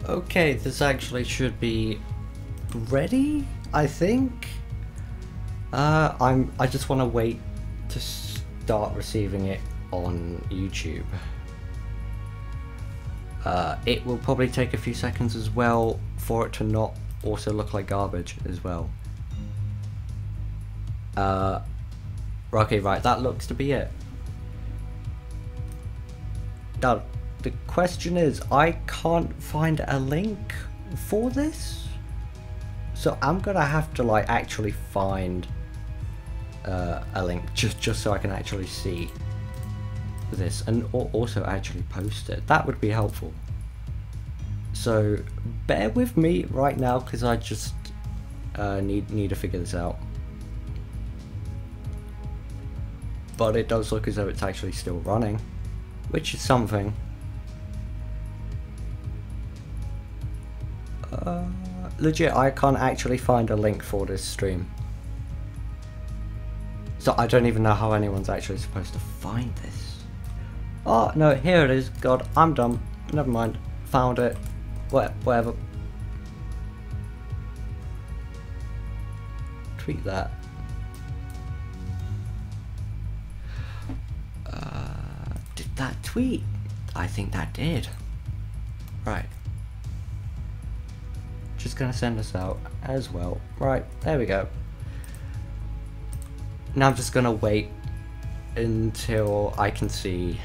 Okay, this actually should be ready, I think. I just want to wait to start receiving it on YouTube. It will probably take a few seconds as well for it to not also look like garbage as well. Okay, right, that looks to be it. Now, the question is, I can't find a link for this, so I'm gonna have to like actually find a link just so I can actually see this and also actually post it. That would be helpful. So bear with me right now because I just need to figure this out. But it does look as though it's actually still running, which is something. Legit, I can't actually find a link for this stream. So I don't even know how anyone's actually supposed to find this. Oh, no, here it is. God, I'm dumb. Never mind. Found it. Whatever. Tweet that. Did that tweet? I think that did. Right. Just gonna send this out as well. Right, there we go. Now I'm just gonna wait until I can see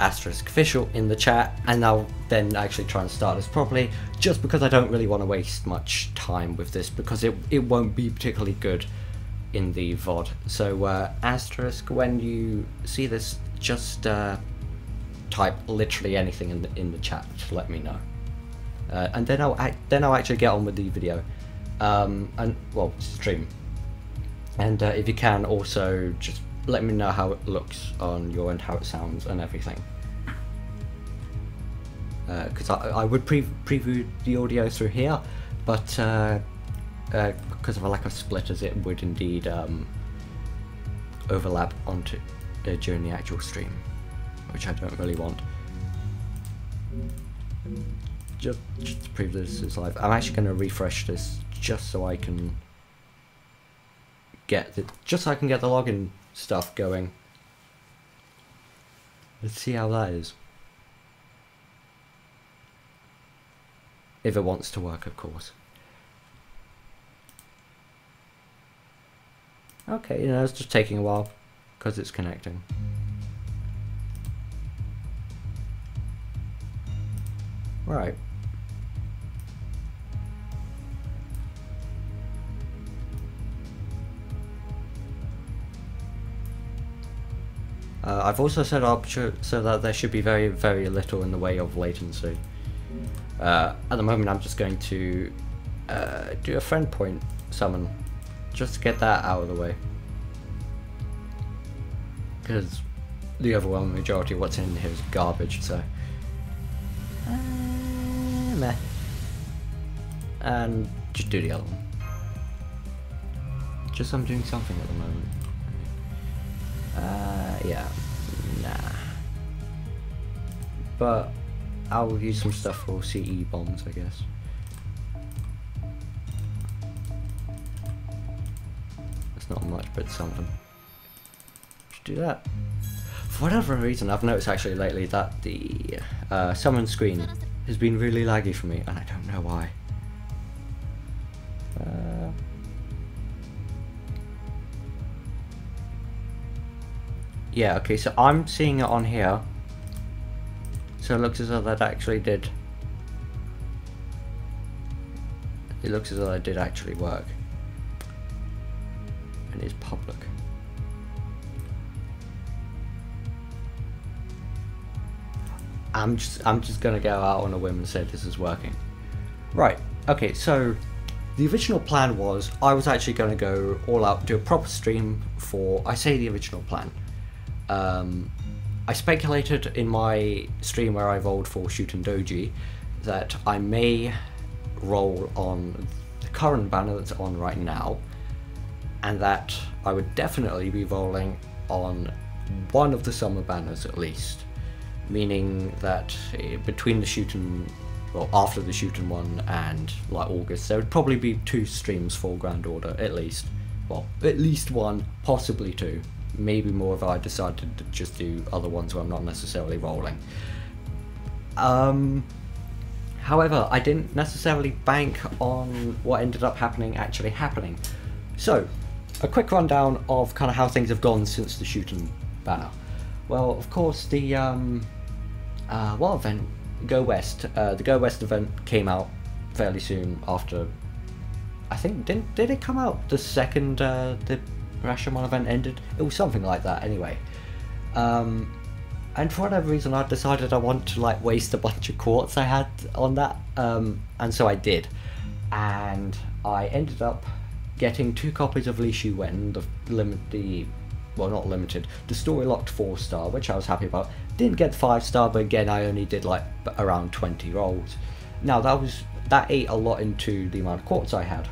asterisk official in the chat, and I'll then actually try and start this properly, just because I don't really want to waste much time with this, because it won't be particularly good in the VOD. So asterisk, when you see this, just type literally anything in the chat to let me know. And then I'll actually get on with the video, and well, stream. And if you can, also just let me know how it looks on your end, how it sounds, and everything. Because I would preview the audio through here, but because of a lack of splitters, it would indeed overlap onto during the actual stream, which I don't really want. Just to prove this is live, I'm actually going to refresh this just so I can get the login stuff going. Let's see how that is. If it wants to work, of course. Okay, you know, it's just taking a while because it's connecting. Right. I've also set up so that there should be very, very little in the way of latency. At the moment I'm just going to do a friend point summon, just to get that out of the way. Because the overwhelming majority of what's in here is garbage, so... meh. And just do the other one. Just I'm doing something at the moment. Yeah, nah. But I'll use some stuff for CE bombs, I guess. It's not much, but something. Just do that. For whatever reason, I've noticed actually lately that the summon screen has been really laggy for me, and I don't know why. Yeah, okay, so I'm seeing it on here. So it looks as though that actually did. It looks as though that did actually work. And it's public. I'm just gonna go out on a whim and say this is working. Right, okay, so the original plan was I was actually gonna go all out, do a proper stream for, I say the original plan. I speculated in my stream where I rolled for Shoot and Doji that I may roll on the current banner that's on right now, and that I would definitely be rolling on one of the summer banners at least. meaning that between the shooting, well, after the shooting one and like August, there would probably be 2 streams for Grand Order at least. Well, at least 1, possibly 2, maybe more if I decided to just do other ones where I'm not necessarily rolling. However, I didn't necessarily bank on what ended up actually happening. So, a quick rundown of kind of how things have gone since the shooting banner. Well, of course, the what event? Go West. The Go West event came out fairly soon after. I think did it come out the second the Rashomon event ended? It was something like that. Anyway. And for whatever reason, I decided I wanted to like waste a bunch of quartz I had on that, and so I did, and I ended up getting 2 copies of Li Shu Wen, the story locked 4-star, which I was happy about. Didn't get 5-star, but again, I only did like around 20 rolls. Now that ate a lot into the amount of quartz I had,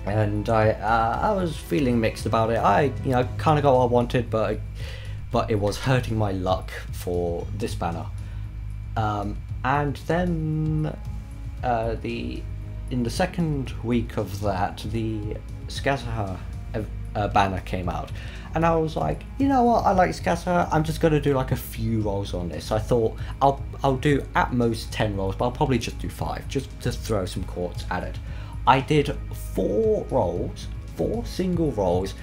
and I was feeling mixed about it. I kind of got what I wanted, but it was hurting my luck for this banner. And then in the second week of that, the Skazaha banner came out, and I was like, you know what, I like Skazaha, I'm just gonna do like a few rolls on this. I thought I'll do at most 10 rolls, but I'll probably just do 5, just to throw some quartz at it. I did 4 rolls, 4 single rolls,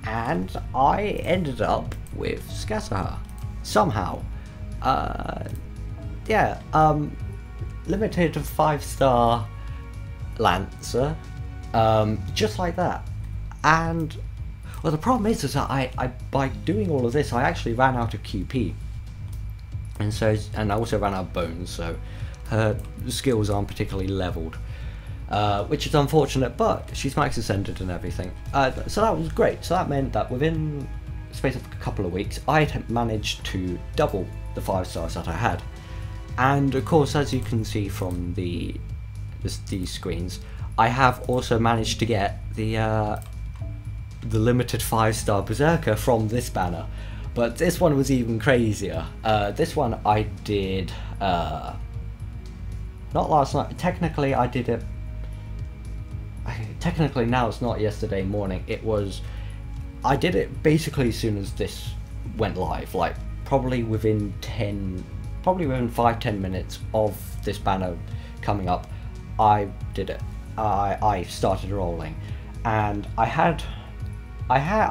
and I ended up with Skazaha somehow. Limited 5-star Lancer, just like that. And well, the problem is that I by doing all of this, I actually ran out of QP, and I also ran out of bones, so her skills aren't particularly leveled. Which is unfortunate, but she's max ascended and everything. So that was great. So that meant that within the space of a couple of weeks, I had managed to double the 5 stars that I had. And of course, as you can see from these screens, I have also managed to get the limited 5-star Berserker from this banner. But this one was even crazier. This one I did, not last night. Technically, I did it. Technically now it's not yesterday morning, I did it basically as soon as this went live, like probably within 5-10 minutes of this banner coming up. I did it. I started rolling, and I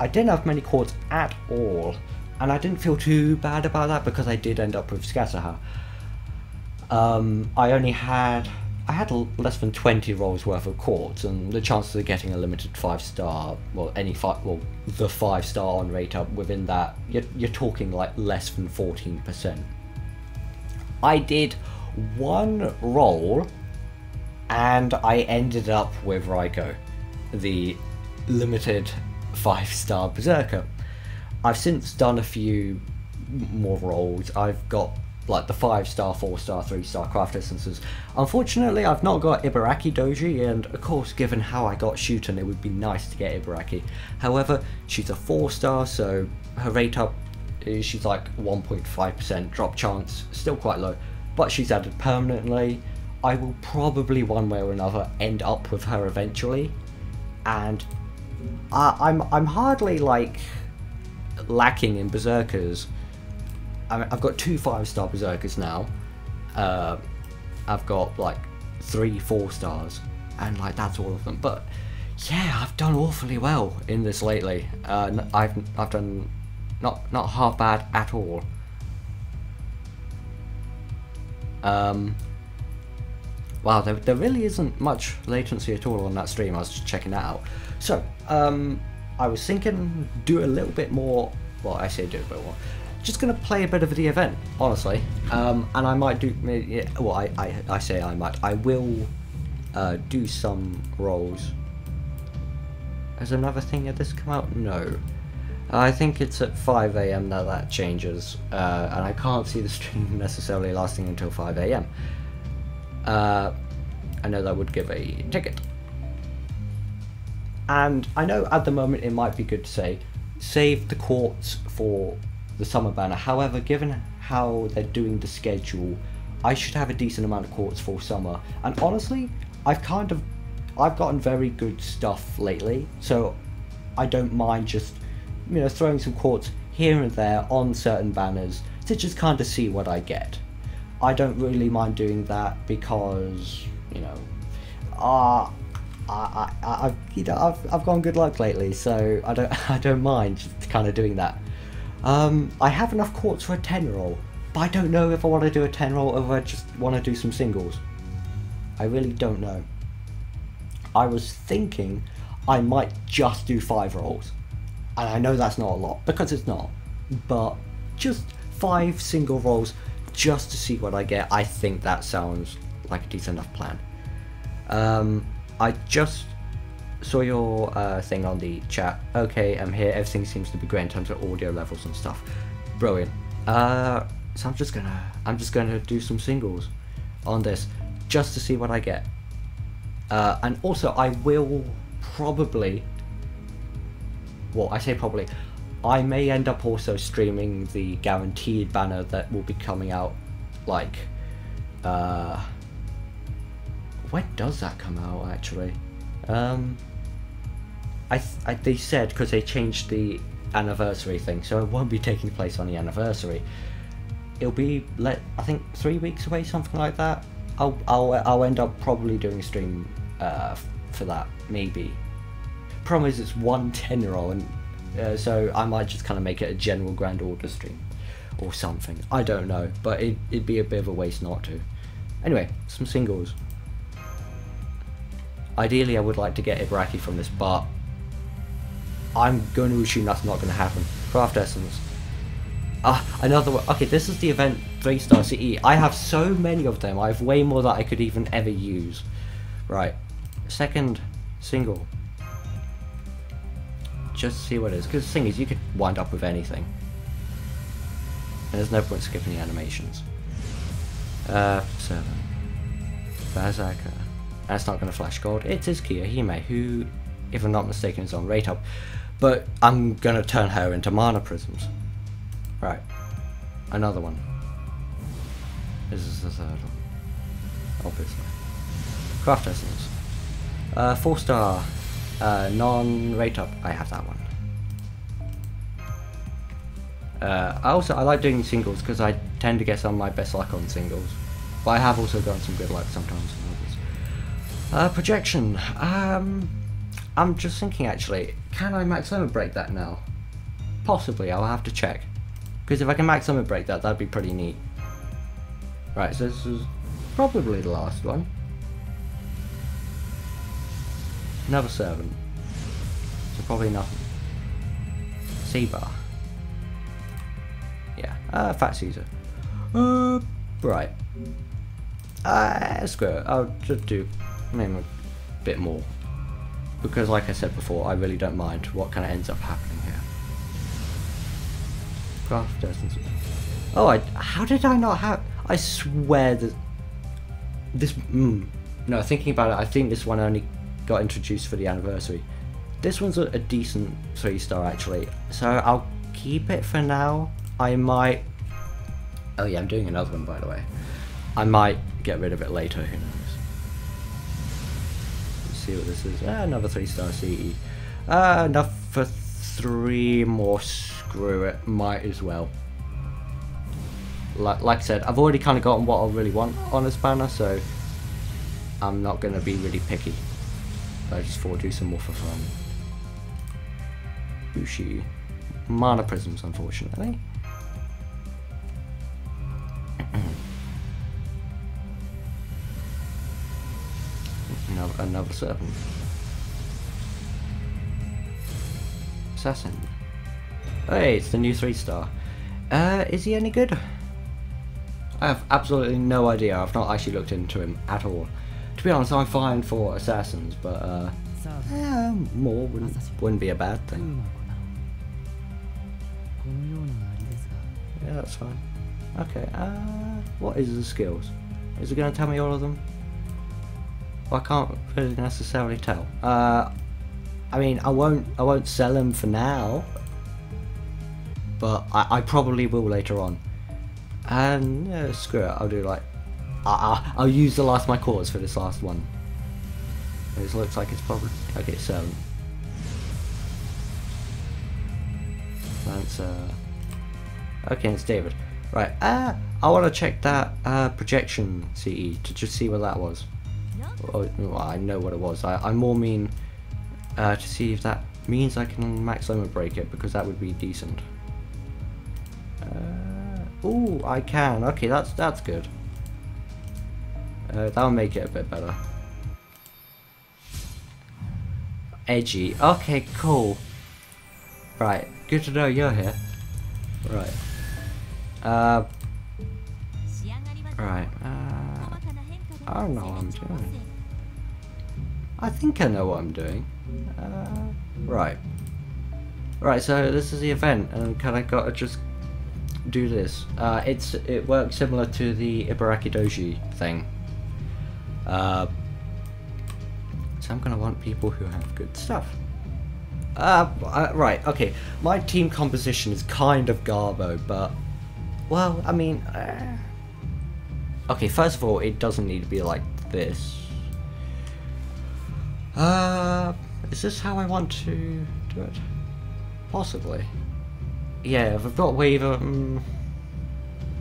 didn't have many quartz at all, and I didn't feel too bad about that because I did end up with Skazaha. I had less than 20 rolls worth of quartz, and the chances of getting a limited 5-star, well, the 5-star on rate up within that, you're talking like less than 14%. I did 1 roll, and I ended up with Raiko, the limited 5-star Berserker. I've since done a few more rolls. I've got like the 5-star, 4-star, 3-star craft essences. Unfortunately, I've not got Ibaraki Doji, and of course, given how I got Shooten, it would be nice to get Ibaraki. However, she's a 4-star, so her rate up is, she's like 1.5% drop chance, still quite low, but she's added permanently. I will probably one way or another end up with her eventually, and I'm hardly like lacking in Berserkers. I've got 2 5-star Berserkers now. I've got like 3 4-stars, and like that's all of them. But yeah, I've done awfully well in this lately. I've done not half bad at all. Wow, there really isn't much latency at all on that stream. I was just checking that out. So I was thinking do a little bit more. Well, I say do a bit more. Just gonna play a bit of the event, honestly, and I might do. Well, I say I might. I will do some rolls. Has another thing at this come out? No. I think it's at 5 AM that changes, and I can't see the stream necessarily lasting until 5 AM. I know that would give a ticket. And I know at the moment it might be good to say, save the quartz for the summer banner. However, given how they're doing the schedule, I should have a decent amount of quartz for summer. And honestly, I've gotten very good stuff lately, so I don't mind just, you know, throwing some quartz here and there on certain banners to just kind of see what I get. I don't really mind doing that because, you know, I've gone good luck lately, so I don't mind just kind of doing that. I have enough quartz for a 10 roll, but I don't know if I want to do a 10 roll or if I just want to do some singles. I really don't know. I was thinking I might just do 5 rolls, and I know that's not a lot because it's not, but just 5 single rolls just to see what I get. I think that sounds like a decent enough plan. I just saw your thing on the chat. Okay, I'm here. Everything seems to be great in terms of audio levels and stuff. Brilliant. So I'm just gonna do some singles on this just to see what I get. And also I will probably, well, I say probably, I may end up also streaming the guaranteed banner that will be coming out, like, when does that come out actually? They said, because they changed the anniversary thing, so it won't be taking place on the anniversary. It'll be, I think 3 weeks away, something like that. I'll end up probably doing a stream for that, maybe. Problem is it's 1 roll, and so I might just kind of make it a general grand order stream or something. I don't know, but it'd be a bit of a waste not to. Anyway, some singles. Ideally I would like to get Ibaraki from this, but I'm going to assume that's not going to happen. Craft Essence. Another one. Okay, this is the event 3-star CE. I have so many of them. I have way more that I could even ever use. Right. Second single. Just see what it is. Because the thing is, you could wind up with anything. And there's no point skipping the animations. 7. Berserker. That's not going to flash gold. It is Kiyohime, who, if I'm not mistaken, is on rate up. But I'm going to turn her into mana prisms. Right. Another one. This is the third one. Obviously. Craft Essence. 4-star. Non-rate up. I have that one. I like doing singles because I tend to get some of my best luck on singles. But I have also gotten some good luck sometimes on others. Projection. I'm just thinking actually, can I max limit break that now? Possibly, I'll have to check. Because if I can max limit break that, that'd be pretty neat. Right, so this is probably the last one. Another 7. So probably nothing. C-bar. Yeah, Fat Caesar. Right. Screw it. I'll just do maybe a bit more. Because like I said before, I really don't mind what kind of ends up happening here. Craft Essence. Oh, how did I not have... I swear that... This... No, thinking about it, I think this one only got introduced for the anniversary. This one's a decent 3-star actually. So I'll keep it for now. I might... Oh yeah, I'm doing another one by the way. I might get rid of it later, who knows. Let's see what this is. Another 3-star CE. Enough for 3 more. Screw it, might as well. Like I said, I've already kind of gotten what I really want on this banner, so I'm not going to be really picky. I just thought I'd do some more for fun. Bushi. Mana Prisms, unfortunately. Another 7. Assassin. Hey, it's the new 3-star. Is he any good? I have absolutely no idea. I've not actually looked into him at all. To be honest, I'm fine for assassins, but more wouldn't be a bad thing. Yeah, that's fine. Okay, what is the skills? Is it going to tell me all of them? Well, I can't really necessarily tell. I mean, I won't sell them for now. but I probably will later on. And yeah, screw it, I'll do like... I'll use the last of my cores for this last one. This looks like it's probably... Okay, 7. That's okay, it's David. Right, I want to check that projection CE to just see what that was. Oh, well, I know what it was. I more mean to see if that means I can max limit break it, because that would be decent. Ooh, I can. Okay, that's good. That'll make it a bit better. Edgy. Okay, cool. Right, good to know you're here. Right. Right. I don't know what I'm doing. I think I know what I'm doing. Right. Right, so this is the event, and kind of gotta just do this. It works similar to the Ibaraki Doji thing. So I'm gonna want people who have good stuff. Right, okay. My team composition is kind of garbo, but... Well, I mean... Okay, first of all, it doesn't need to be like this. Is this how I want to do it? Possibly. Yeah, if I've got waiver...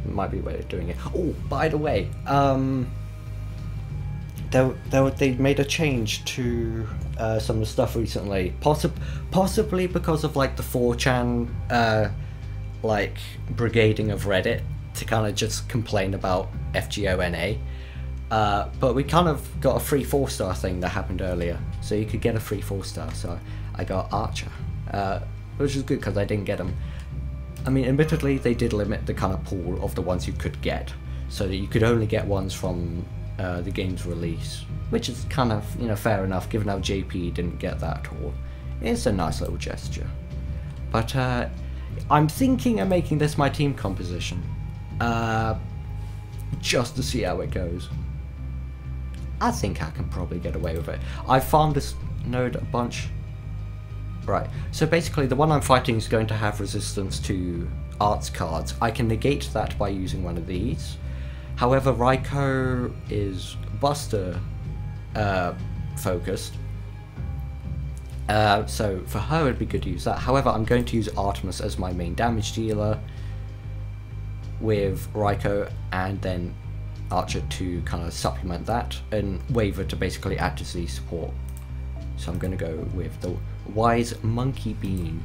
might be a way of doing it. Oh, by the way, they made a change to some of the stuff recently, possibly because of like the 4chan like brigading of Reddit to kind of just complain about FGONA. But we kind of got a free 4-star thing that happened earlier, so you could get a free 4-star. So I got Archer, which is good because I didn't get them. I mean, admittedly, they did limit the kind of pool of the ones you could get, so that you could only get ones from the game's release, which is kind of, you know, fair enough given how JP didn't get that at all. It's a nice little gesture. But I'm thinking of making this my team composition, just to see how it goes. I think I can probably get away with it. I farmed this node a bunch. Right, so basically the one I'm fighting is going to have resistance to arts cards. I can negate that by using one of these. However, Raiko is Buster focused, so for her it'd be good to use that. However, I'm going to use Artemis as my main damage dealer with Raiko, and then Archer to kind of supplement that, and Waver to basically act as the support. So I'm going to go with the Wise Monkey Bean.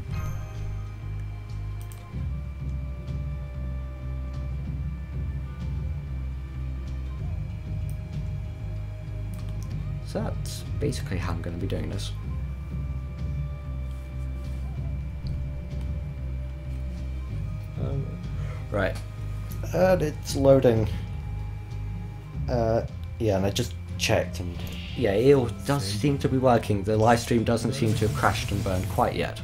So that's basically how I'm going to be doing this. Right, and it's loading. Yeah, and I just checked, and yeah, it all does seem to be working. The live stream doesn't seem to have crashed and burned quite yet.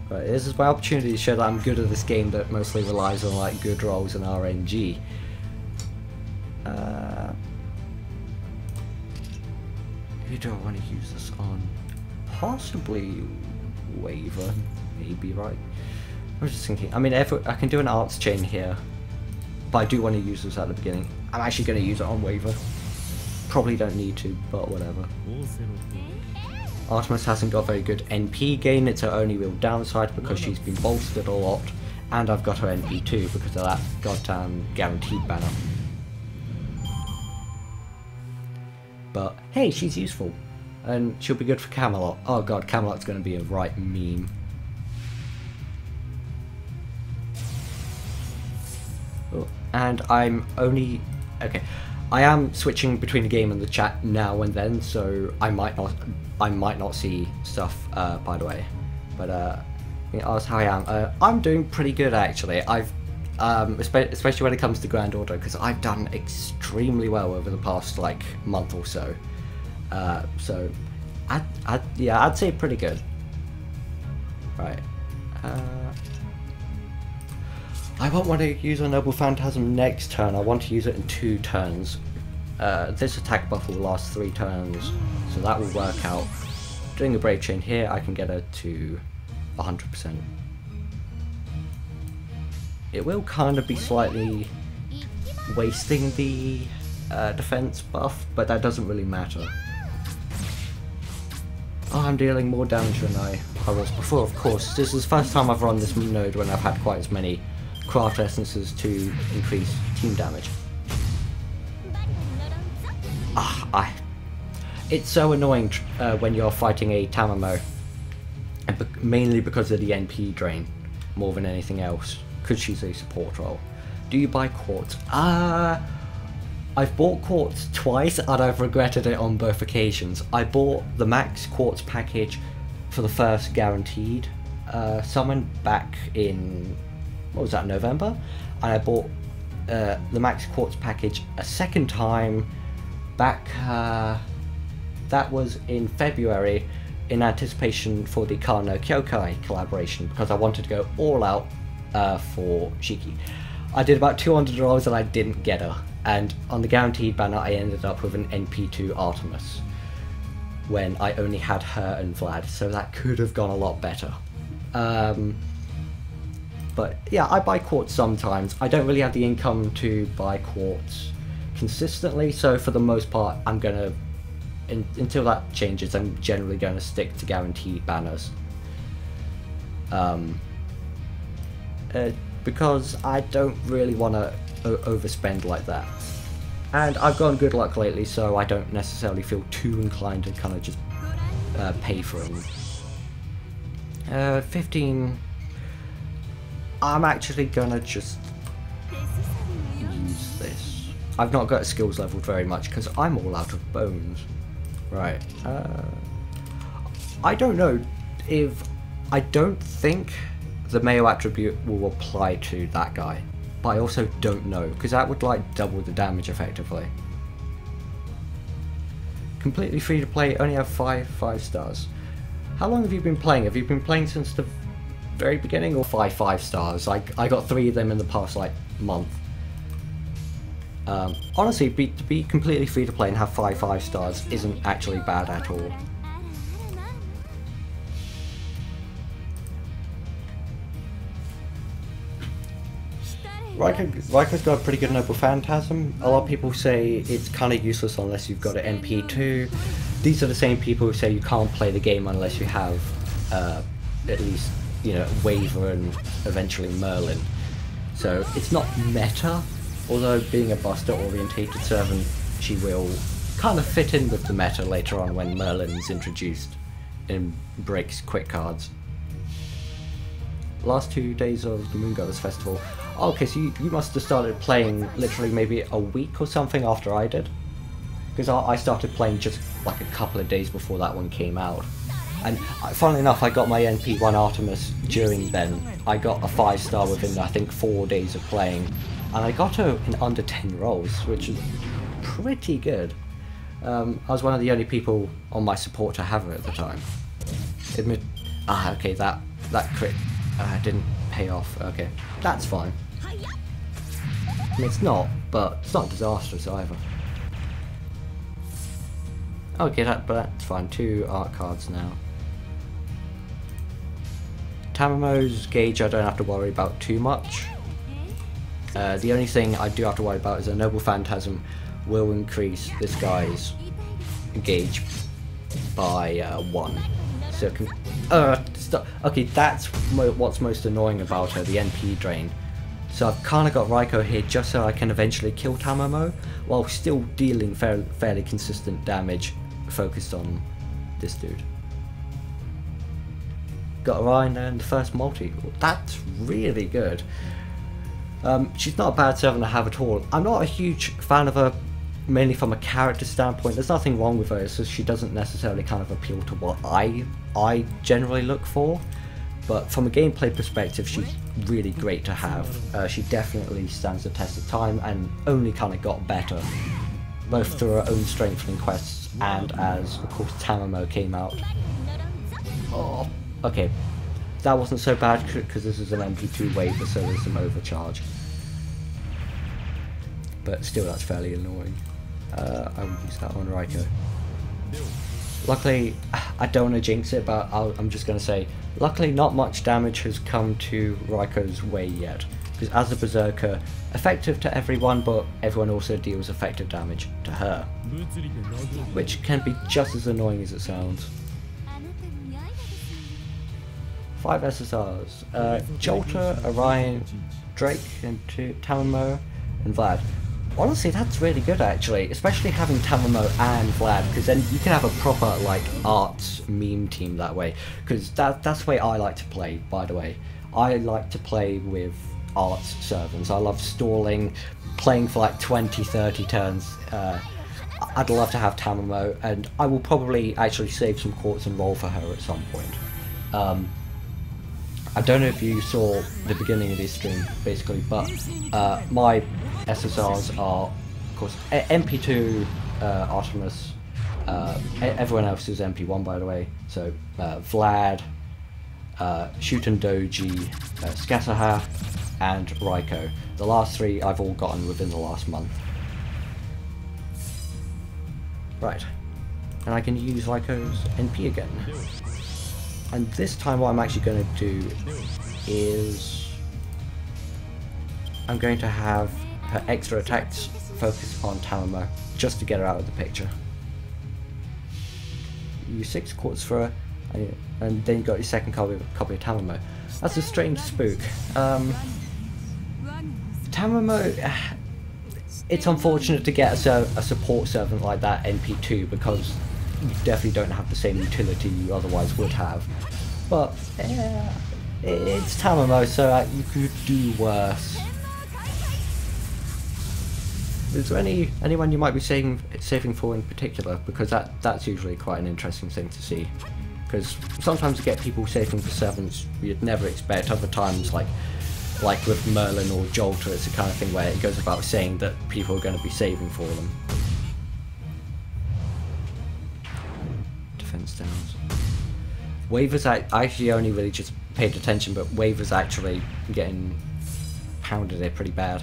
Right, this is my opportunity to show that I'm good at this game that mostly relies on like good rolls and RNG. Who do I want to use this on? Possibly Waver, maybe, right? I was just thinking, I mean, I can do an arts chain here, but I do want to use this at the beginning. I'm actually going to use it on Waver. Probably don't need to, but whatever. Artemis hasn't got very good NP gain, it's her only real downside because she's been bolstered a lot, and I've got her NP too because of that goddamn guaranteed banner. But hey, she's useful, and she'll be good for Camelot. Oh god, Camelot's going to be a right meme. Oh, and I'm only... okay. I am switching between the game and the chat now and then, so I might not see stuff, by the way. But that's how I am. I'm doing pretty good actually. I've especially when it comes to Grand Order, because I've done extremely well over the past like month or so. So I'd say pretty good. Right. I won't want to use a Noble Phantasm next turn, I want to use it in 2 turns. This attack buff will last 3 turns, so that will work out doing a Brave Chain here, I can get her to 100%. It will kind of be slightly wasting the defense buff, but that doesn't really matter. Oh, I'm dealing more damage than I was before, of course. This is the first time I've run this node when I've had quite as many craft essences to increase team damage. It's so annoying when you're fighting a Tamamo, and mainly because of the NP drain, more than anything else, because she's a support role. Do you buy quartz? I've bought quartz twice and I've regretted it on both occasions. I bought the max quartz package for the first guaranteed summon back in, what was that, November? And I bought the max quartz package a second time back, that was in February, in anticipation for the Kano Kyokai collaboration, because I wanted to go all out for Shiki. I did about 200 rolls and I didn't get her, and on the guaranteed banner I ended up with an NP2 Artemis when I only had her and Vlad, so that could have gone a lot better. But yeah, I buy quartz sometimes. I don't really have the income to buy quartz consistently, so for the most part I'm gonna, until that changes, I'm generally going to stick to guaranteed banners. Because I don't really want to overspend like that. And I've gotten good luck lately, so I don't necessarily feel too inclined to kind of just pay for them. 15... I'm actually gonna just use this. I've not got skills leveled very much because I'm all out of bones. Right. I don't know if... I don't think the Mayo attribute will apply to that guy, but I also don't know, because that would like double the damage effectively. Completely free to play, only have 5 stars. How long have you been playing? Have you been playing since the very beginning, or 5 stars? I got 3 of them in the past like month. Honestly, to be completely free to play and have 5 stars isn't actually bad at all. Raikou got a pretty good Noble Phantasm. A lot of people say it's kind of useless unless you've got an MP2. These are the same people who say you can't play the game unless you have at least, you know, Waver and eventually Merlin. So it's not meta, although being a buster orientated servant, she will kind of fit in with the meta later on when Merlin is introduced and breaks quick cards. Last 2 days of the Moon Goddess Festival. Okay, so you must have started playing literally maybe a week or something after I did. Because I started playing just like a couple of days before that one came out. And funnily enough, I got my NP1 Artemis during then. I got a 5-star within, I think, 4 days of playing. And I got her in under 10 rolls, which is pretty good. I was one of the only people on my support to have her at the time. Okay, that crit didn't pay off. Okay, that's fine. I mean, it's not, but it's not disastrous either. Okay, but that's fine. 2 art cards now. Tamamo's gauge I don't have to worry about too much. The only thing I do have to worry about is a Noble Phantasm will increase this guy's gauge by 1. So it can... okay, that's what's most annoying about her, the NP drain. So I've kind of got Raikou here just so I can eventually kill Tamamo, while still dealing fairly consistent damage focused on this dude. Got Orion there in the first multi. That's really good. She's not a bad servant to have at all. I'm not a huge fan of her, mainly from a character standpoint. There's nothing wrong with her, it's just she doesn't necessarily kind of appeal to what I generally look for. But from a gameplay perspective, she's really great to have. She definitely stands the test of time and only kind of got better, both through her own strengthening quests and as, of course, Tamamo came out. Oh, okay. That wasn't so bad because this is an MP2 waiver, so there's some overcharge. But still, that's fairly annoying. I will use that on Raikou. Luckily, I don't want to jinx it, but I'm just going to say, luckily not much damage has come to Raiko's way yet, because as a berserker, effective to everyone, but everyone also deals effective damage to her, which can be just as annoying as it sounds. 5 SSRs, Jolter, Orion, Drake, and Tamamo, and Vlad. Honestly, that's really good actually, especially having Tamamo and Vlad, because then you can have a proper like arts meme team that way, because that's the way I like to play, by the way. I like to play with arts servants. I love stalling, playing for like 20-30 turns. I'd love to have Tamamo, and I will probably actually save some quartz and roll for her at some point. I don't know if you saw the beginning of this stream, basically, but my SSRs are, of course, MP2 Artemis, everyone else is MP1 by the way, so Vlad, Shuten Doji, Scatterha, and Raiko. The last 3 I've all gotten within the last month. Right, and I can use Raiko's NP again. And this time what I'm actually going to do is I'm going to have her extra attacks focus on Tamamo, just to get her out of the picture. Use 6 quartz for her, and then you got your second copy of Tamamo. That's a strange spook. Tamamo, it's unfortunate to get a support servant like that NP2, because you definitely don't have the same utility you otherwise would have, but it's Tamamo, so you could do worse. Is there anyone you might be saving for in particular? Because that's usually quite an interesting thing to see. Because sometimes you get people saving for servants you'd never expect. Other times, like with Merlin or Jolter, it's the kind of thing where it goes about saying that people are going to be saving for them. Defense downs. Waver's I actually only really just paid attention, but Waver's actually getting pounded here pretty bad.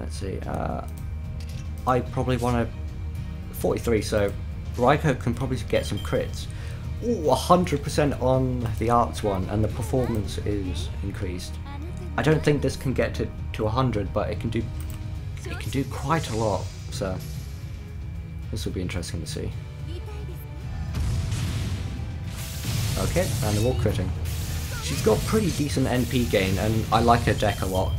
Let's see, I probably want to 43, so Raiko can probably get some crits. Ooh, 100% on the arts one, and the performance is increased. I don't think this can get to 100, but it can do quite a lot, so this will be interesting to see. Okay, and they're all critting. She's got pretty decent NP gain, and I like her deck a lot.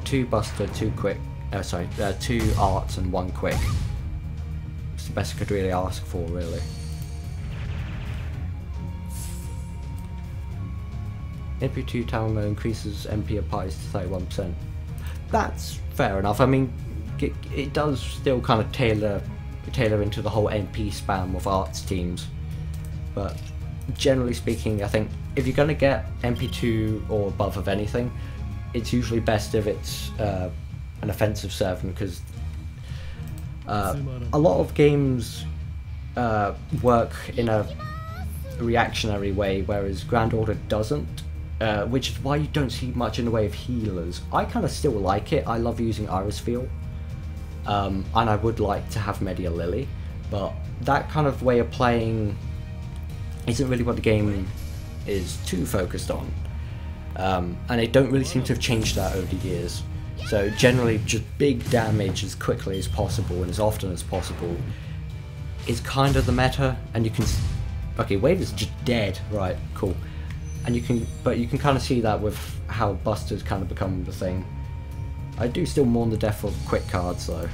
2 Buster, 2 quick, 2 arts and 1 quick. It's the best I could really ask for, really. MP2 Tamamo increases MP of parties to 31%. That's fair enough. I mean, it does still kind of tailor into the whole MP spam of arts teams, but generally speaking, I think if you're going to get MP2 or above of anything, it's usually best if it's an offensive servant, because a lot of games work in a reactionary way, whereas Grand Order doesn't, which is why you don't see much in the way of healers. I kind of still like it. I love using Iris Field, and I would like to have Media Lily, but that kind of way of playing isn't really what the game is too focused on. And they don't really seem to have changed that over the years. So generally just big damage as quickly as possible and as often as possible is kind of the meta, and you can... Okay, Wave is just dead, right, cool. And you can kind of see that with how Buster's kind of become the thing. I do still mourn the death of quick cards though,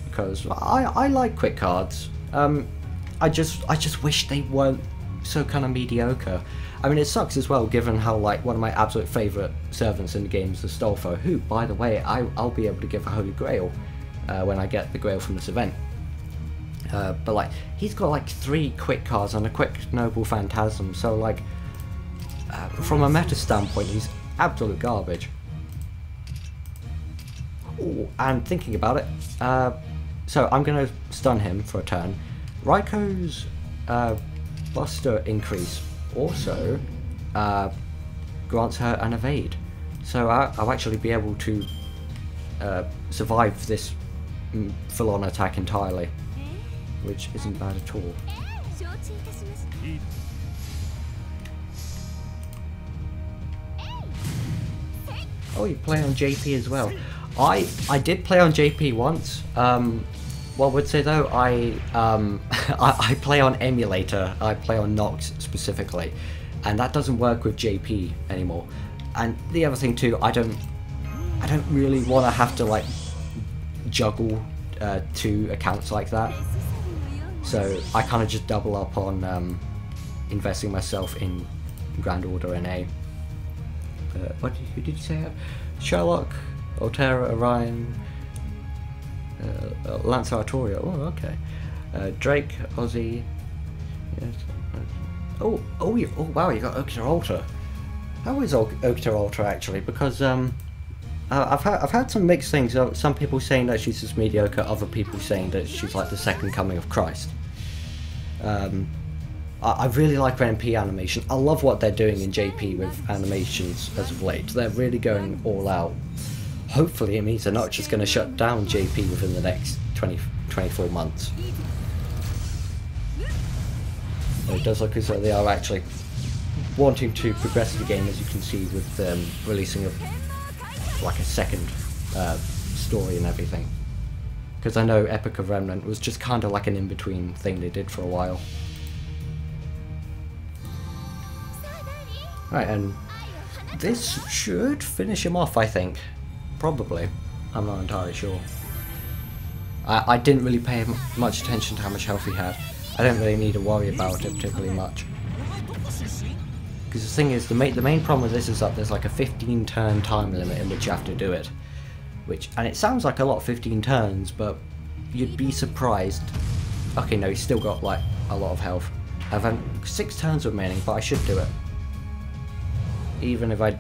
because I like quick cards. I just wish they weren't so kind of mediocre. I mean, it sucks as well, given how, like, one of my absolute favourite servants in the game is the Stolfo, who, by the way, I'll be able to give a Holy Grail when I get the Grail from this event. But, like, he's got, like, 3 quick cards and a quick Noble Phantasm, so, like, from a meta standpoint, he's absolute garbage. Ooh, and thinking about it, so I'm going to stun him for a turn. Raiko's Buster increase also grants her an evade, so I'll actually be able to survive this full-on attack entirely, which isn't bad at all. Oh, you play on JP as well. I did play on JP once. What I would say though, I play on emulator. I play on Nox specifically, and that doesn't work with JP anymore. And the other thing too, I don't really want to have to like juggle 2 accounts like that. So I kind of just double up on investing myself in Grand Order NA. Who did you say? Sherlock, Altera, Orion, Lancer Artoria. Oh, okay. Drake, Ozzy. Yes. Oh, wow! You got Okita Ultra. How is Okita Ultra actually? Because I've had some mixed things. Some people saying that she's just mediocre. Other people saying that she's like the second coming of Christ. I really like her MP animation. I love what they're doing in JP with animations as of late. They're really going all out. Hopefully it means they're not just going to shut down JP within the next 24 months. It does look as though they are actually wanting to progress the game, as you can see with releasing like a second story and everything. Because I know Epic of Remnant was just kind of like an in-between thing they did for a while. Right, and this should finish him off, I think. Probably. I'm not entirely sure. I didn't really pay much attention to how much health he had. I don't really need to worry about it particularly much. Because the thing is, the main problem with this is that there's like a 15 turn time limit in which you have to do it. And it sounds like a lot, 15 turns, but you'd be surprised. Okay, no, he's still got like a lot of health. I've had 6 turns remaining, but I should do it. Even if I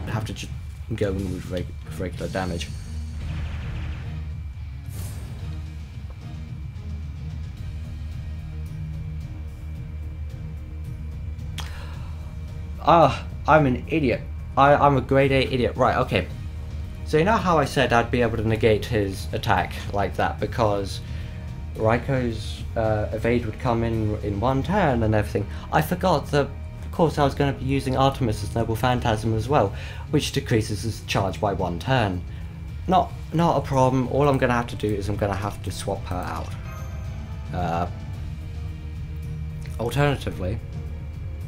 have to just go in with regular damage. I'm an idiot. I'm a grade A idiot. Right, okay. So you know how I said I'd be able to negate his attack like that because Raiko's evade would come in 1 turn and everything. I forgot that, of course, I was going to be using Artemis's Noble Phantasm as well, which decreases his charge by 1 turn. Not a problem. All I'm going to have to do is I'm going to have to swap her out. Alternatively,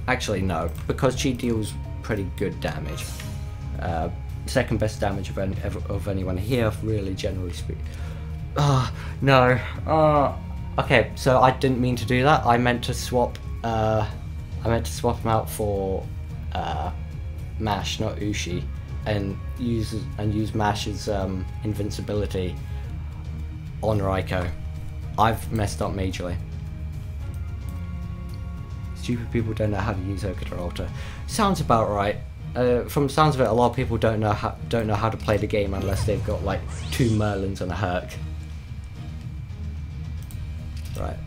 actually no, because she deals pretty good damage. Second best damage of anyone here, really, generally speaking. No. Okay, so I didn't mean to do that. I meant to swap him out for Mash, not Ushi, and use Mash's invincibility on Raiko. I've messed up majorly. Stupid people don't know how to use Okita Ultra. Sounds about right. From the sounds of it, a lot of people don't know how to play the game unless they've got like 2 Merlins and a Herc. Right.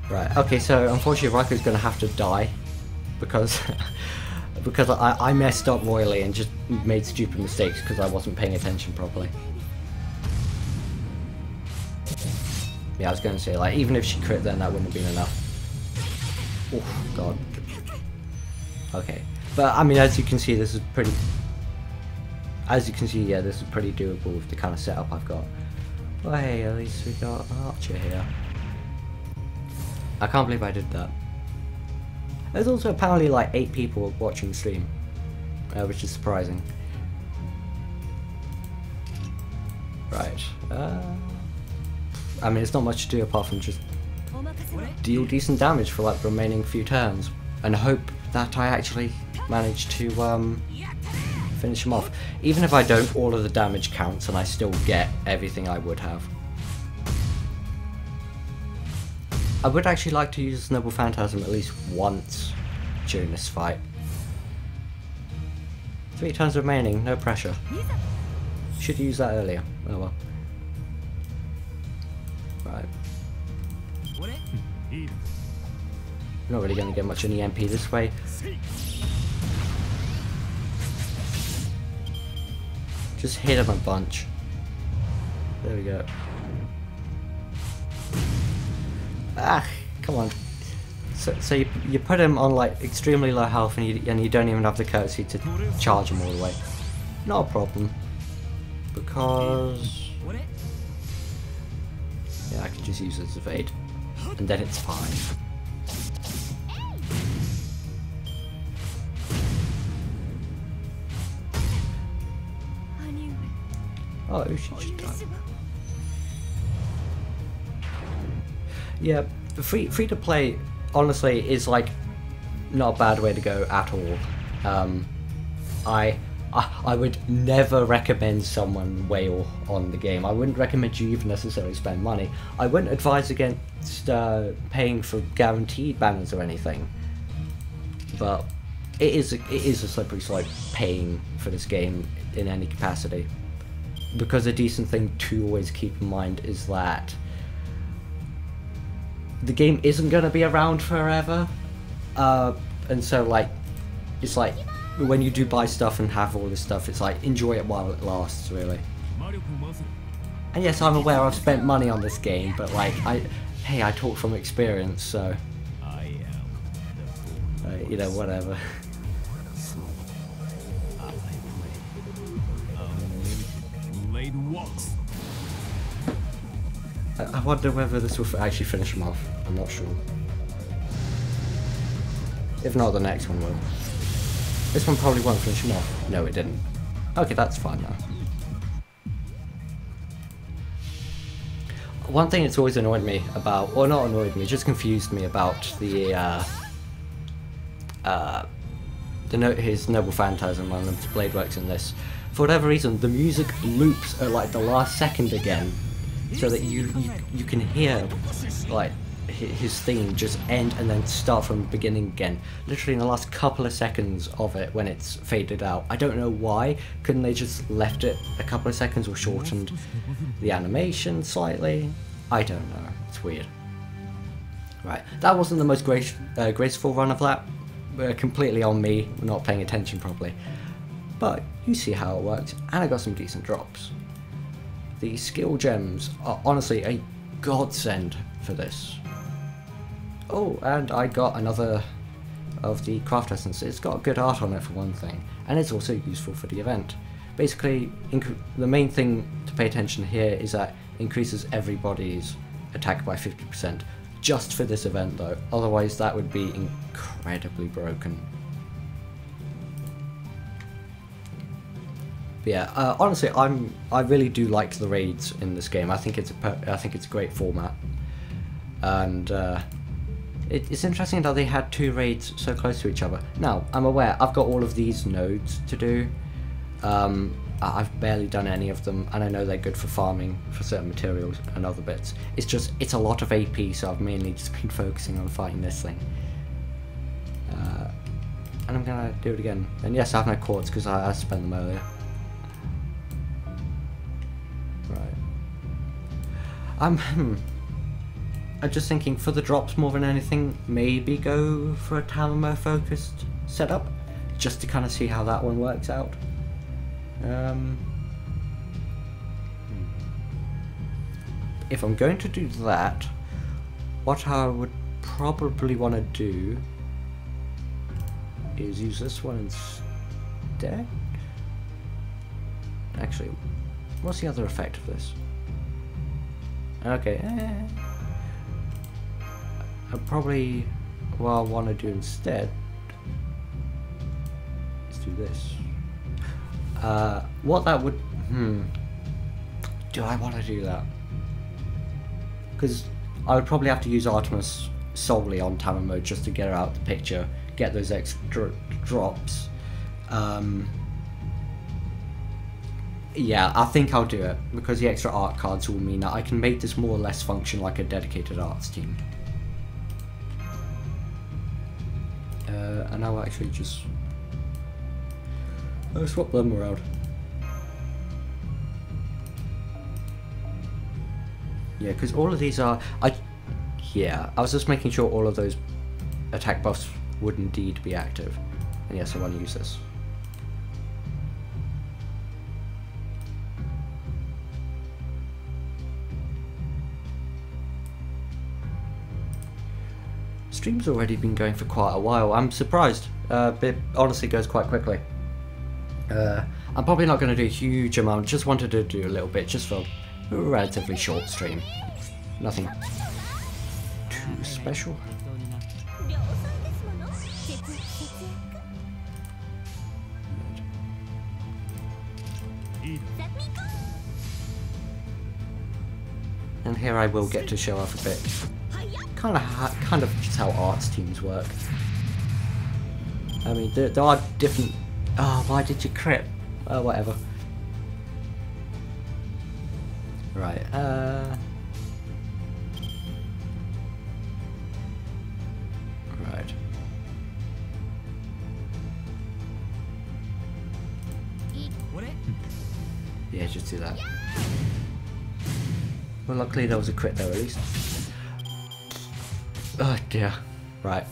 Right. Okay. So unfortunately, Raiko's going to have to die because I messed up royally and just made stupid mistakes because I wasn't paying attention properly. Yeah, I was going to say, like, even if she crit, then that wouldn't have been enough. Oh, God. Okay. But, I mean, as you can see, this is pretty... As you can see, yeah, this is pretty doable with the kind of setup I've got. Well, hey, at least we got Archer here. I can't believe I did that. There's also apparently, like, 8 people watching the stream. Which is surprising. Right. I mean, it's not much to do apart from just deal decent damage for like the remaining few turns and hope that I actually manage to finish him off. Even if I don't, all of the damage counts and I still get everything I would have. I would actually like to use Noble Phantasm at least once during this fight. 3 turns remaining, no pressure. Should use that earlier. Oh well. Right. Not really going to get much in the MP this way. Just hit him a bunch. There we go. Ah, come on. So you put him on like extremely low health and you don't even have the courtesy to charge him all the way. Not a problem. Because... yeah, I can just use it as evade. And then it's fine. Oh, she just died. Yeah, free to play honestly is like not a bad way to go at all. I would never recommend someone wail on the game. I wouldn't recommend you even necessarily spend money. I wouldn't advise against paying for guaranteed banners or anything. But it is a slippery slope paying for this game in any capacity. Because a decent thing to always keep in mind is that the game isn't going to be around forever, and so like it's like when you do buy stuff and have all this stuff, it's like enjoy it while it lasts, really. And yes, I'm aware I've spent money on this game, but like I talk from experience, so you know, whatever. I wonder whether this will actually finish him off. I'm not sure. If not, the next one will. This one probably won't finish him off. No, it didn't. Okay, that's fine now. One thing that's always annoyed me about, or not annoyed me, just confused me about his Noble Phantasm and the Blade Works in this. For whatever reason, the music loops at like the last second again, so that you can hear like his theme just end and then start from the beginning again, literally in the last couple of seconds of it when it's faded out. I don't know why. Couldn't they just left it a couple of seconds or shortened the animation slightly? I don't know. It's weird. Right, that wasn't the most graceful run of that. Completely on me, not paying attention properly. But you see how it works, and I got some decent drops. The skill gems are honestly a godsend for this. Oh, and I got another of the craft essence. It's got good art on it for one thing, and it's also useful for the event. Basically, the main thing to pay attention here is that it increases everybody's attack by 50%. Just for this event though, otherwise that would be incredibly broken. But yeah, honestly, I really do like the raids in this game. I think it's a great format, and it's interesting that they had two raids so close to each other. Now, I'm aware I've got all of these nodes to do. I've barely done any of them, and I know they're good for farming for certain materials and other bits. It's a lot of AP, so I've mainly just been focusing on fighting this thing. And I'm gonna do it again. And yes, I have no quartz because I spent them earlier. Right. I'm just thinking for the drops more than anything, maybe go for a Tamamo focused setup, just to kind of see how that one works out. If I'm going to do that, what I would probably want to do is use this one instead. Actually, what's the other effect of this? Okay, what I want to do instead is do this. What that would... do I want to do that? Because I would probably have to use Artemis solely on Tamamo mode just to get her out of the picture, get those extra drops. Yeah, I think I'll do it, because the extra art cards will mean that I can make this more or less function like a dedicated arts team. And I'll actually just... I'll swap them around. Yeah, because all of these are... I was just making sure all of those attack buffs would indeed be active. And yes, I want to use this. stream's already been going for quite a while. I'm surprised. It honestly goes quite quickly. I'm probably not going to do a huge amount. Just wanted to do a little bit, just for a relatively short stream. Nothing too special. And here I will get to show off a bit. Kind of just how arts teams work. I mean, there are different. Oh, why did you crit? Oh, whatever. Right. Right. Yeah, just do that. Well, luckily there was a crit there at least. Oh dear. Right.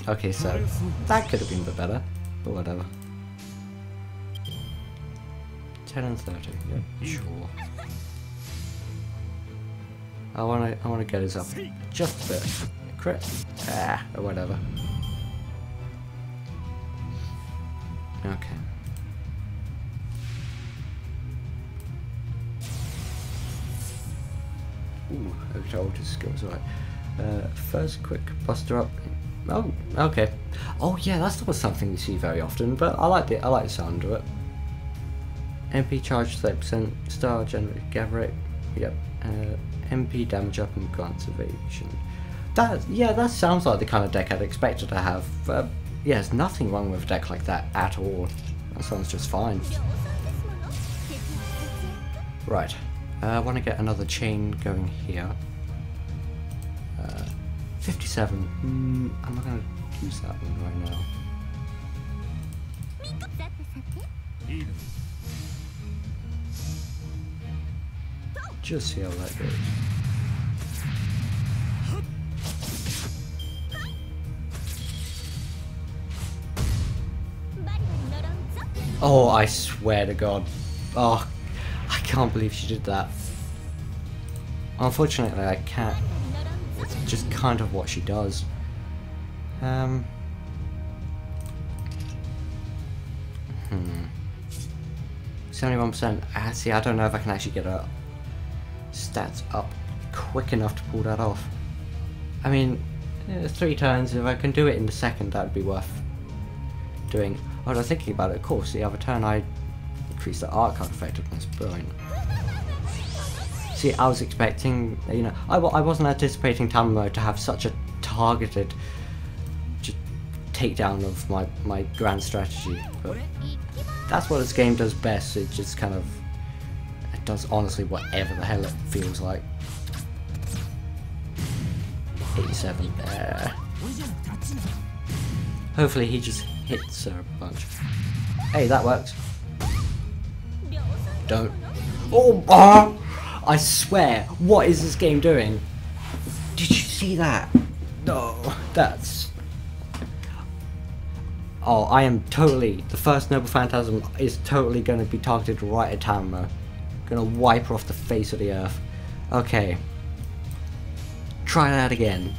Okay, so that could have been a bit better, but whatever. 10 and 30. Yeah, sure. I wanna get us up just a bit. Crit. Or whatever. Okay. Ooh, okay, alter skills, right. First, quick buster up. Oh, okay. Oh yeah, that's not something you see very often, but I like the sound of it. MP charge 30%, star generate gather rate. Yep. MP damage up and glance evasion. That sounds like the kind of deck I'd expected to have. Yeah, there's nothing wrong with a deck like that at all. That sounds just fine. Right. I want to get another chain going here. 57. I'm not going to use that one right now. Just see how that goes. Oh, I swear to God. Oh, I can't believe she did that. Unfortunately, I can't. It's just kind of what she does. 71%. See, I don't know if I can actually get her stats up quick enough to pull that off. I mean, 3 turns. If I can do it in the second, that would be worth doing. I was thinking about it. Of course, the other turn I increased the art card effectiveness. Brilliant. See, I was expecting, you know, I wasn't anticipating Tamamo to have such a targeted takedown of my grand strategy, but that's what this game does best. It just kind of, it does honestly whatever the hell it feels like. 87. Hopefully he just hits her a bunch. Hey, that works. Don't. Oh! I swear, what is this game doing? Did you see that? No, that's... Oh, I am totally... The first Noble Phantasm is totally going to be targeted right at Tamamo. Going to wipe her off the face of the earth. Okay. Try that again.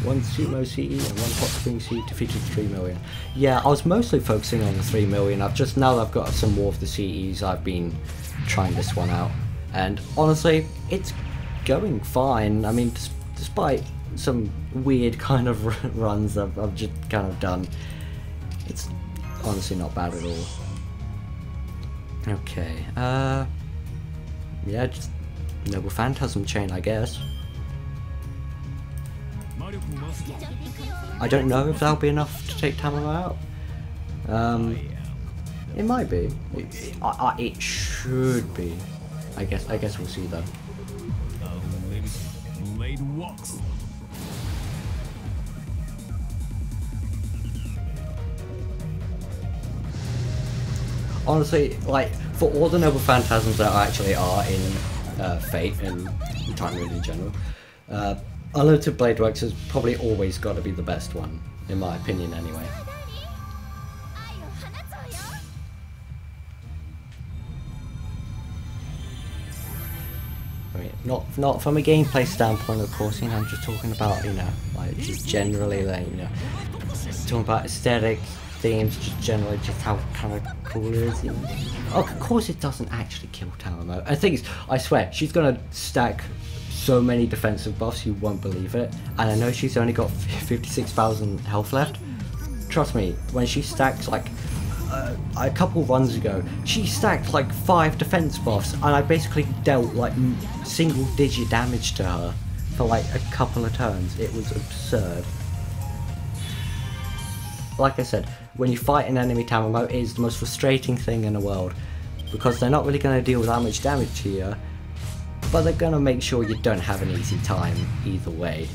One Sumo CE and one Hot Spring CE defeated 3 million. Yeah, I was mostly focusing on the 3 million. I've just, now that I've got some more of the CEs, I've been trying this one out. And honestly, it's going fine. I mean, despite some weird kind of runs I've just kind of done, it's honestly not bad at all. Okay, yeah, just Noble Phantasm chain, I guess. I don't know if that'll be enough to take Tamamo out. It might be. It should be. I guess we'll see though. Honestly, like, for all the Noble Phantasms that actually are in Fate and Time Rune in general, Unlimited Blade Works has probably always got to be the best one, in my opinion anyway. mean, not from a gameplay standpoint, of course. You know, I'm just talking about, you know, like just generally, like, you know, talking about aesthetic themes, just generally, just how kind of cool it is. You know? Oh, of course, it doesn't actually kill Tamamo. And things, I swear, she's gonna stack so many defensive buffs you won't believe it. And I know she's only got 56,000 health left. Trust me, when she stacks like a couple runs ago, she stacked like 5 defense buffs, and I basically dealt like single digit damage to her for like a couple of turns. It was absurd. Like I said, when you fight an enemy Tamamo, it is the most frustrating thing in the world, because they're not really going to deal with that much damage to you, but they're going to make sure you don't have an easy time either way.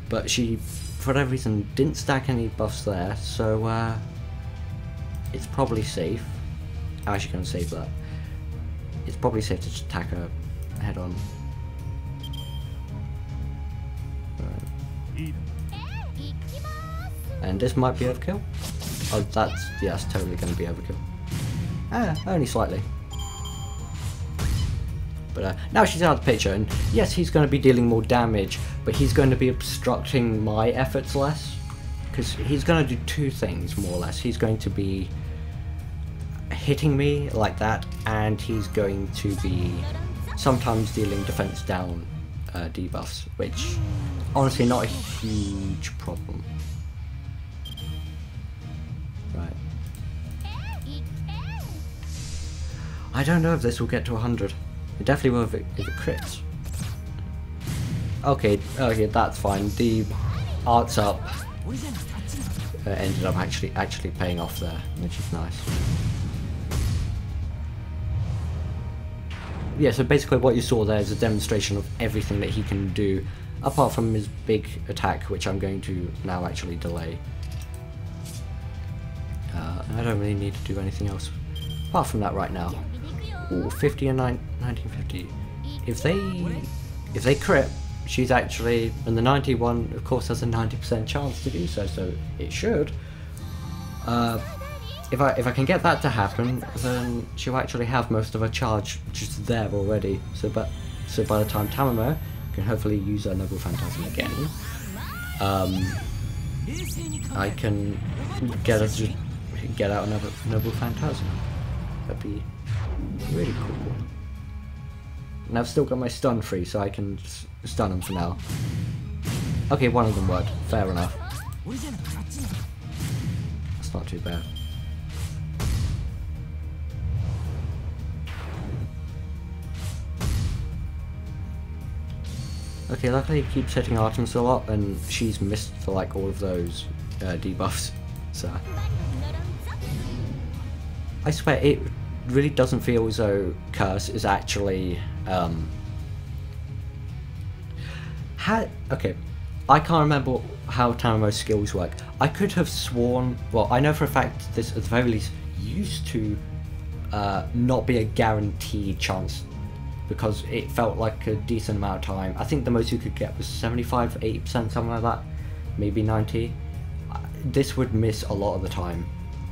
But she, for whatever reason, didn't stack any buffs there, so it's probably safe. I'm actually going to save that. It's probably safe to just attack her head on. Right. And this might be overkill. Oh, that's totally going to be overkill. Only slightly. But now she's out of the picture, and yes, he's going to be dealing more damage, but he's going to be obstructing my efforts less, because he's going to do 2 things more or less. He's going to be hitting me like that, and he's going to be sometimes dealing defense down debuffs, which honestly not a huge problem. Right. I don't know if this will get to 100. It definitely will if it crits. Okay, that's fine. The arts up ended up actually paying off there, which is nice. Yeah, so basically what you saw there is a demonstration of everything that he can do, apart from his big attack, which I'm going to now actually delay. I don't really need to do anything else apart from that right now. Ooh, 50 and 1950. If they crit, she's actually, and the 91 of course has a 90% chance to do so, so it should. If I can get that to happen, then she'll actually have most of her charge just there already. So by the time Tamamo can hopefully use her Noble Phantasm again, I can get her to get out another Noble Phantasm. That'd be really cool. And I've still got my stun free, so I can stun them for now. Okay, one of them worked. Fair enough. That's not too bad. Okay, luckily he keeps hitting Artemis a lot, and she's missed for like all of those debuffs, so... I swear, it really doesn't feel as though Curse is actually... Okay, I can't remember how Tamamo's skills work. I could have sworn... Well, I know for a fact this, at the very least, used to not be a guaranteed chance, because it felt like a decent amount of time. I think the most you could get was 75, 80%, something like that. Maybe 90. This would miss a lot of the time.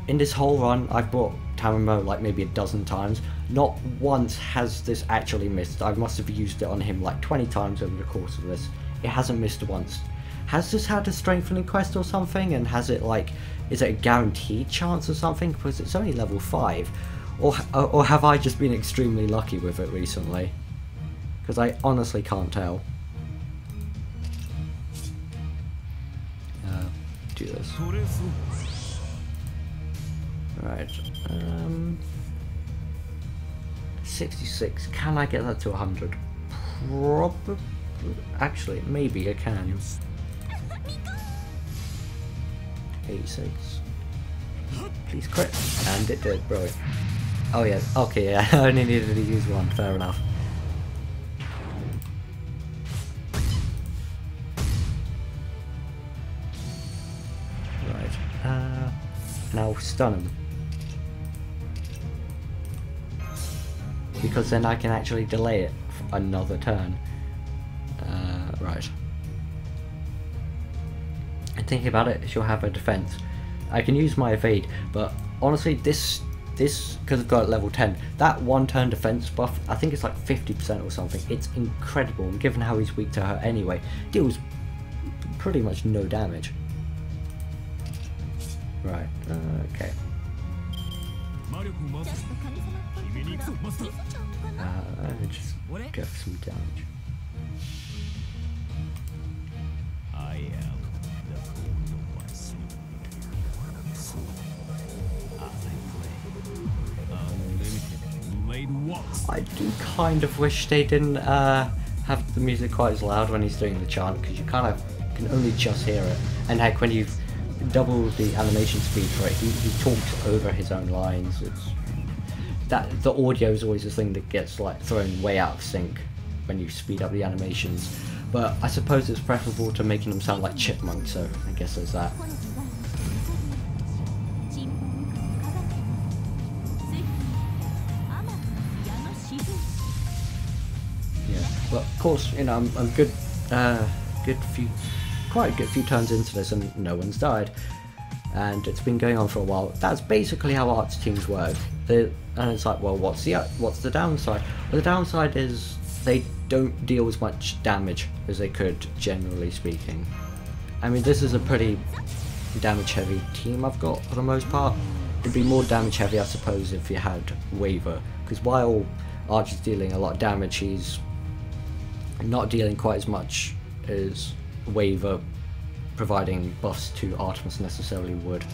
In this whole run, I've brought Tamamo like maybe a dozen times. Not once has this actually missed. I must have used it on him like 20 times over the course of this. It hasn't missed once. Has this had a strengthening quest or something? And has it like, is it a guaranteed chance or something? Because it's only level 5. Or have I just been extremely lucky with it recently? Because I honestly can't tell. Do this. Right. 66. Can I get that to 100? Probably. Actually, maybe I can. 86. Please crit. And it did, bro. Oh yeah, okay, yeah, I only needed to use one, fair enough. Right, now stun him. Because then I can actually delay it for another turn. Right. And thinking about it, she'll have a defense. I can use my evade, but honestly, this this, because I've got level 10, that 1 turn defense buff, I think it's like 50% or something. It's incredible, and given how he's weak to her anyway, deals pretty much no damage. Right, okay. Just go for some damage. I am the queen of my sleep. I do kind of wish they didn't have the music quite as loud when he's doing the chant, because you kind of can only just hear it. And heck, when you've doubled the animation speed for it, he talks over his own lines. It's that the audio is always the thing that gets like thrown way out of sync when you speed up the animations. But I suppose it's preferable to making them sound like chipmunks, so I guess there's that. Yeah, well, of course, you know, I'm good, quite a good few turns into this, and no one's died, and it's been going on for a while. That's basically how arts teams work. And it's like, well, what's the downside? Well, the downside is they don't deal as much damage as they could, generally speaking. I mean, this is a pretty damage-heavy team I've got for the most part. It'd be more damage-heavy, I suppose, if you had Waver, because while Archer's dealing a lot of damage, he's not dealing quite as much as Waver providing buffs to Artemis necessarily would,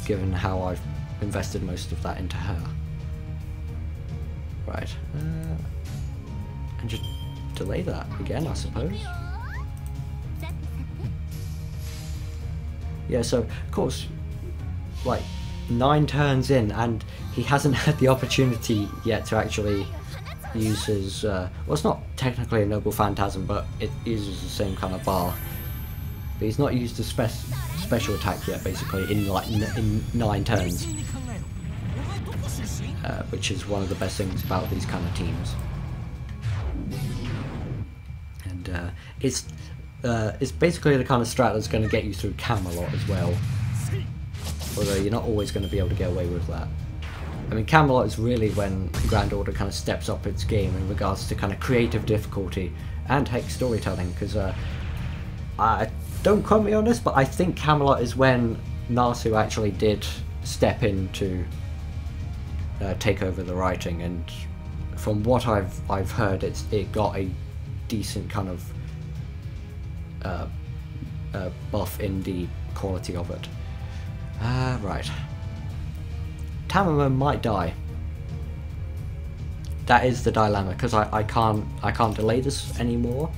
given how I've invested most of that into her. Right, and just delay that again, I suppose. Yeah, so of course, like 9 turns in, and he hasn't had the opportunity yet to actually use his, well, it's not technically a Noble Phantasm, but it uses the same kind of bar. But he's not used a special attack yet, basically, in 9 turns. Which is one of the best things about these kind of teams. And it's basically the kind of strat that's going to get you through Camelot as well. Although you're not always going to be able to get away with that. I mean, Camelot is really when Grand Order kind of steps up its game in regards to kind of creative difficulty and heck storytelling, because don't quote me on this, but I think Camelot is when Nasu actually did step in to take over the writing, and from what I've heard, it got a decent kind of buff in the quality of it. Right. Tamamo might die. That is the dilemma, because I can't delay this anymore.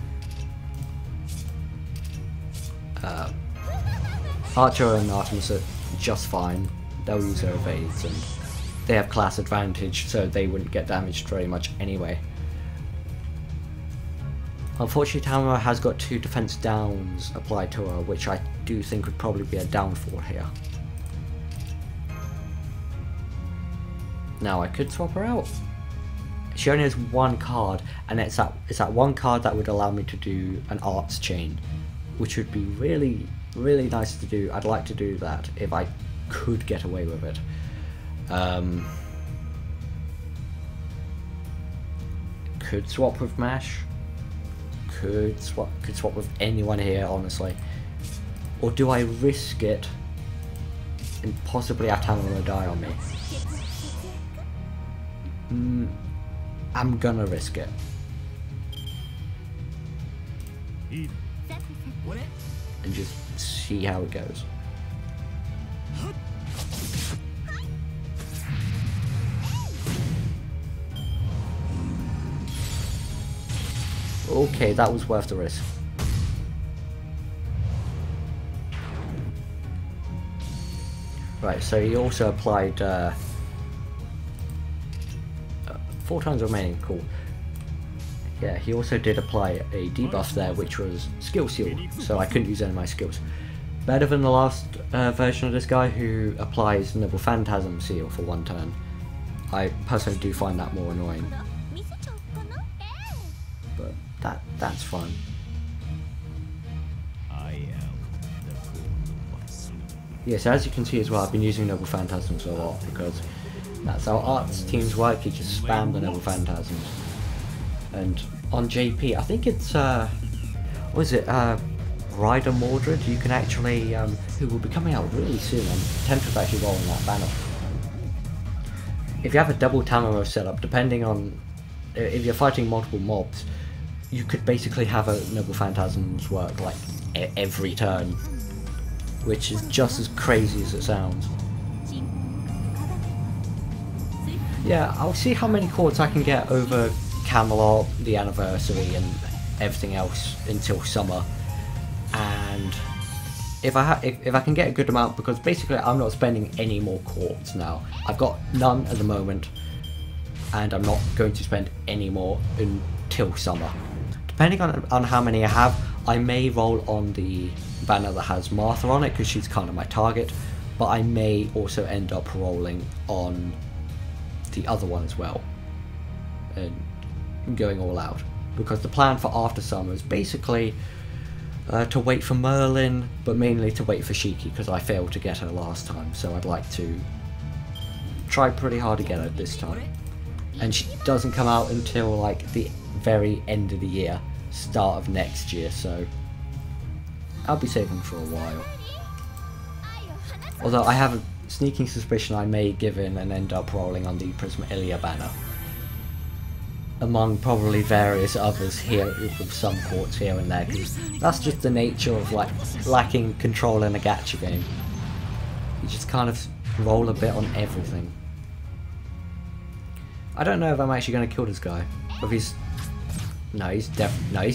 Archer and Artemis are just fine. They'll use their evades, and they have class advantage, so they wouldn't get damaged very much anyway. Unfortunately, Tamamo has got 2 defense downs applied to her, which I do think would probably be a downfall here. Now I could swap her out. She only has 1 card, and it's that 1 card that would allow me to do an arts chain, which would be really, really nice to do. I'd like to do that if I could get away with it. Could swap with Mash. Could swap with anyone here, honestly. Or do I risk it and possibly have Tamamo die on me? I'm gonna risk it. And just see how it goes. Okay, that was worth the risk. Right, so he also applied 4 turns remaining, cool. Yeah, he also did apply a debuff there, which was Skill Seal, so I couldn't use any of my skills. Better than the last version of this guy, who applies Noble Phantasm Seal for 1 turn. I personally do find that more annoying. But that's fun. Yeah, so as you can see as well, I've been using Noble Phantasms a lot, because That's how arts teams work. You just spam the Noble Phantasms. And on JP, I think it's what is it? Ryder Mordred. You can actually who will be coming out really soon. I'm tempted to actually roll on that banner. If you have a double Tamaro setup, depending on if you're fighting multiple mobs, you could basically have a Noble Phantasms work like every turn, which is just as crazy as it sounds. Yeah, I'll see how many chords I can get over Camelot, the anniversary, and everything else until summer. And if I can get a good amount, because basically I'm not spending any more chords now. I've got none at the moment, and I'm not going to spend any more until summer. Depending on how many I have, I may roll on the banner that has Martha on it, because she's kind of my target, but I may also end up rolling on the other one as well, and going all out, because the plan for after summer is basically to wait for Merlin, but mainly to wait for Shiki, because I failed to get her last time, so I'd like to try pretty hard to get her this time. And she doesn't come out until like the very end of the year, start of next year, so I'll be saving for a while. Although I have a sneaking suspicion I may give in and end up rolling on the Prisma Ilia banner, among probably various others here, with some ports here and there, because that's just the nature of like lacking control in a gacha game. You just kind of roll a bit on everything. I don't know if I'm actually going to kill this guy. If he's... No, he's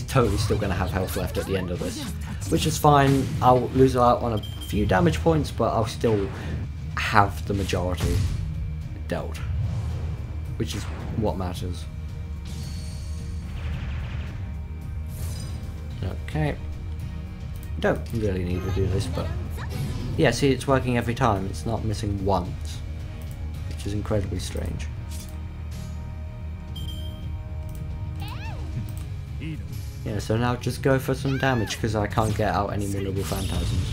totally still going to have health left at the end of this, which is fine. I'll lose out on a few damage points, but I'll still have the majority dealt, which is what matters. Okay, don't really need to do this, but yeah, see, it's working every time. It's not missing once, which is incredibly strange. Yeah, so now just go for some damage, because I can't get out any more Noble Phantasms.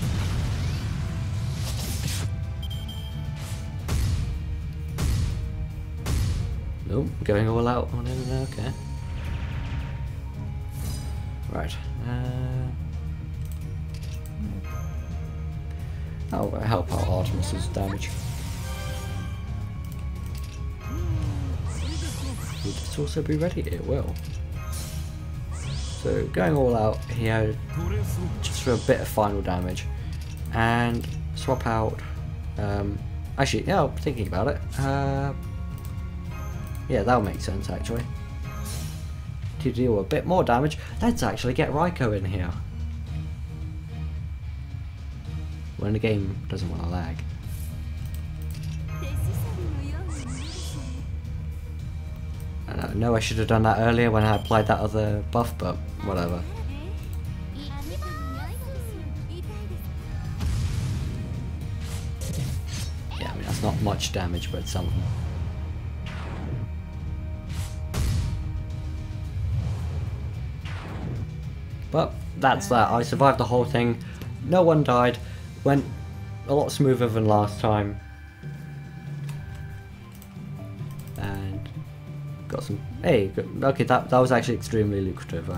Nope, going all out on him, okay. Right. That'll help out Artemis's damage. Will this also be ready? It will. So going all out here, just for a bit of final damage, and swap out. Actually, yeah, I'm thinking about it. Yeah, that'll make sense actually. To deal a bit more damage, let's actually get Raiko in here. When the game doesn't want to lag. I know I should have done that earlier when I applied that other buff, but whatever. Yeah, I mean, that's not much damage, but it's something. But that's that. I survived the whole thing. No one died. Went a lot smoother than last time. And got some... Hey, okay, that was actually extremely lucrative.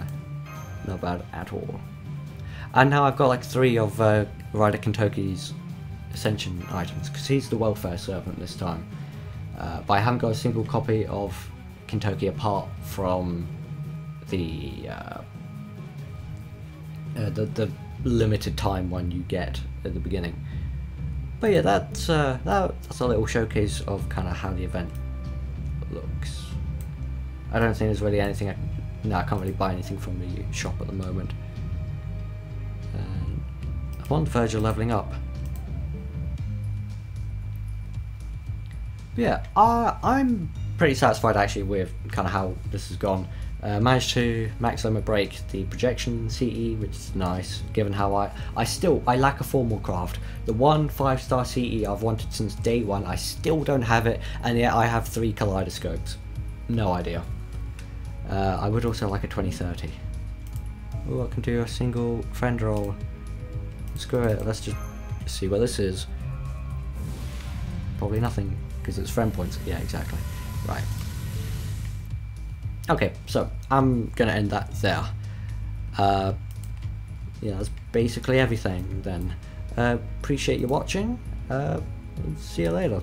Not bad at all. And now I've got like 3 of Ryder Kentoki's Ascension items, because he's the welfare servant this time. But I haven't got a single copy of Kentoki apart from the limited time one you get at the beginning. But yeah, that's a little showcase of kind of how the event looks. I don't think there's really anything I can't really buy anything from the shop at the moment. And I'm on the verge of leveling up. But yeah, I'm pretty satisfied actually with kind of how this has gone. Managed to max limit break the projection CE, which is nice, given how I lack a formal craft. The one 5-star CE I've wanted since day one, I still don't have it, and yet I have 3 kaleidoscopes. No idea. I would also like a 2030. Oh, I can do a single friend roll. Screw it, let's just see what this is. Probably nothing, because it's friend points. Yeah, exactly. Right. Okay, so I'm gonna end that there. Yeah, that's basically everything then. Appreciate you watching. See you later.